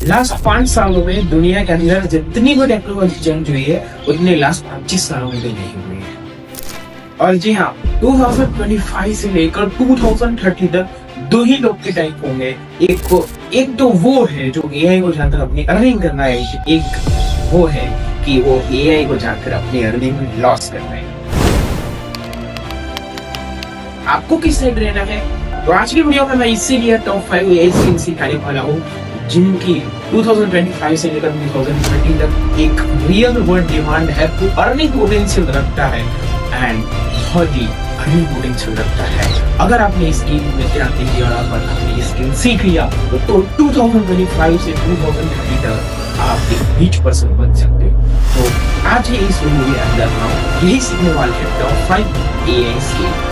Last 5 सालों में दुनिया के अंदर जितनी भी टेक्नोलॉजी चेंज हुई है उतनी लास्ट 25 सालों में भी नहीं हुई है। और जी हाँ, 2025 से लेकर 2030 तक दो ही लोग के टाइप होंगे। एक तो वो है जो एआई को जानकर अपनी अर्निंग करना है, एक वो है कि वो एआई को जानकर अपनी अर्निंग में लॉस करना है। आपको किस साइड रहना है? तो आज की वीडियो में मैं इसीलिए टॉप 5 एआई स्किल सिखाने वाला हूँ जिनकी 2025 से लेकर 2030 तक एक रियल वर्ल्ड डिमांड है, अर्निंग पोटेंशियल रखता है एंड बहुत ही अर्निंग पोटेंशियल रखता है। अगर आपने इस स्किल में ध्यान दिया और आपने ये स्किल सीख लिया तो 2025 से 2030 तक आप एक रिच पर्सन बन सकते हो। तो आज ही इस वीडियो के अंदर हम यही सीखने वाले हैं टॉप 5 एआई स्किल।